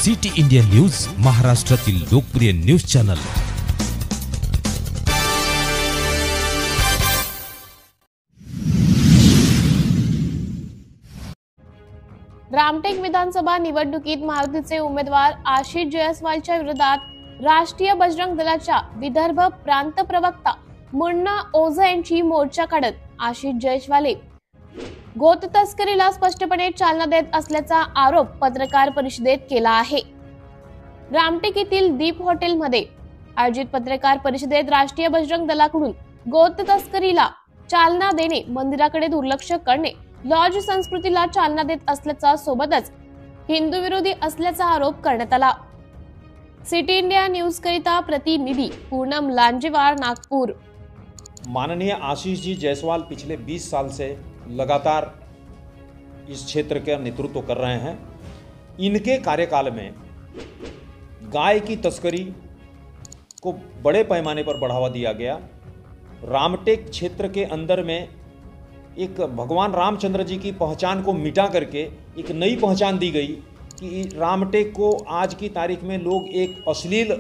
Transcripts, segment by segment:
City India news, महाराष्ट्रातील लोकप्रिय news channel. Ramtek विधानसभा निवडणुकीत महायुतीचे उमेदवार आशिष जयस्वालच्या विरोधात राष्ट्रीय बजरंग दलाच्या विदर्भ प्रांत प्रवक्ता मुन्ना ओझा यांची मोर्चा काढत आशिष जयस्वाल गोत तस्करीला स्पष्टपणे चालना देत असल्याचा आरोप पत्रकार परिषदेत केला आहे। रामटेक येथील दीप हॉटेलमध्ये आयोजित पत्रकार परिषदेत राष्ट्रीय बजरंग दलाकडून गोत तस्करीला चालना देणे, मंदिराकडे दुर्लक्ष करणे, लॉज संस्कृतीला चालना देत असल्याचा सोबतच हिंदू विरोधी असल्याचा आरोप करण्यात आला। सिटी इंडिया न्यूज करिता प्रतिनिधि पूनम लांजेवार, नागपुर। माननीय आशीष जी जयसवाल पिछले 20 साल से लगातार इस क्षेत्र का नेतृत्व कर रहे हैं। इनके कार्यकाल में गाय की तस्करी को बड़े पैमाने पर बढ़ावा दिया गया। रामटेक क्षेत्र के अंदर में एक भगवान रामचंद्र जी की पहचान को मिटा करके एक नई पहचान दी गई कि रामटेक को आज की तारीख में लोग एक अश्लील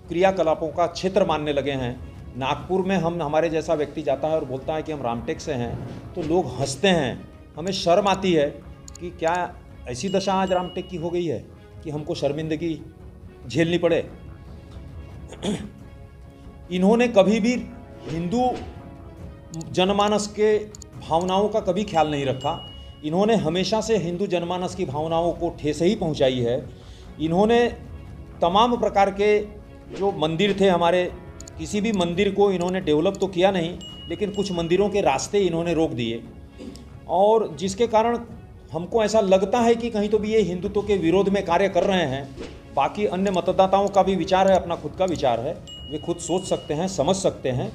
क्रियाकलापों का क्षेत्र मानने लगे हैं। नागपुर में हमारे जैसा व्यक्ति जाता है और बोलता है कि हम रामटेक से हैं तो लोग हंसते हैं। हमें शर्म आती है कि क्या ऐसी दशा आज रामटेक की हो गई है कि हमको शर्मिंदगी झेलनी पड़े। इन्होंने कभी भी हिंदू जनमानस के भावनाओं का कभी ख्याल नहीं रखा। इन्होंने हमेशा से हिंदू जनमानस की भावनाओं को ठेस ही पहुंचाई है। इन्होंने तमाम प्रकार के जो मंदिर थे हमारे, किसी भी मंदिर को इन्होंने डेवलप तो किया नहीं, लेकिन कुछ मंदिरों के रास्ते इन्होंने रोक दिए और जिसके कारण हमको ऐसा लगता है कि कहीं तो भी ये हिंदुत्व के विरोध में कार्य कर रहे हैं। बाकी अन्य मतदाताओं का भी विचार है, अपना खुद का विचार है, वे खुद सोच सकते हैं, समझ सकते हैं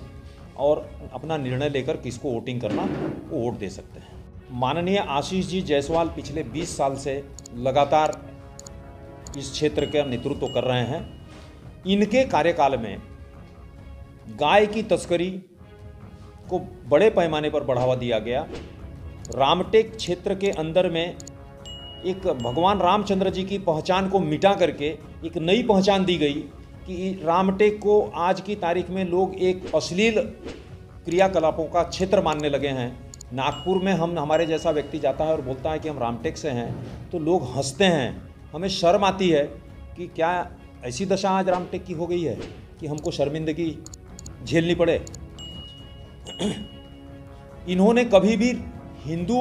और अपना निर्णय लेकर किसको वोटिंग करना वो वोट दे सकते हैं। माननीय आशीष जी जयसवाल पिछले 20 साल से लगातार इस क्षेत्र का नेतृत्व कर रहे हैं। इनके कार्यकाल में गाय की तस्करी को बड़े पैमाने पर बढ़ावा दिया गया। रामटेक क्षेत्र के अंदर में एक भगवान रामचंद्र जी की पहचान को मिटा करके एक नई पहचान दी गई कि रामटेक को आज की तारीख में लोग एक अश्लील क्रियाकलापों का क्षेत्र मानने लगे हैं। नागपुर में हमारे जैसा व्यक्ति जाता है और बोलता है कि हम रामटेक से हैं तो लोग हंसते हैं। हमें शर्म आती है कि क्या ऐसी दशा आज रामटेक की हो गई है कि हमको शर्मिंदगी झेलनी पड़े। इन्होंने कभी भी हिंदू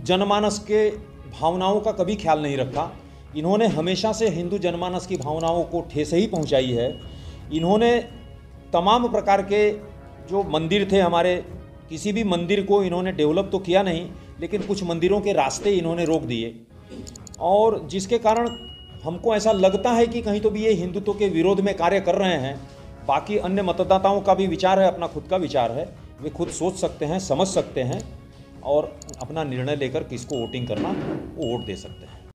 जनमानस के भावनाओं का कभी ख्याल नहीं रखा। इन्होंने हमेशा से हिंदू जनमानस की भावनाओं को ठेस ही पहुंचाई है। इन्होंने तमाम प्रकार के जो मंदिर थे हमारे, किसी भी मंदिर को इन्होंने डेवलप तो किया नहीं, लेकिन कुछ मंदिरों के रास्ते इन्होंने रोक दिए और जिसके कारण हमको ऐसा लगता है कि कहीं तो भी ये हिंदुत्व के विरोध में कार्य कर रहे हैं। बाकी अन्य मतदाताओं का भी विचार है, अपना खुद का विचार है, वे खुद सोच सकते हैं, समझ सकते हैं और अपना निर्णय लेकर किसको वोटिंग करना वो वोट दे सकते हैं।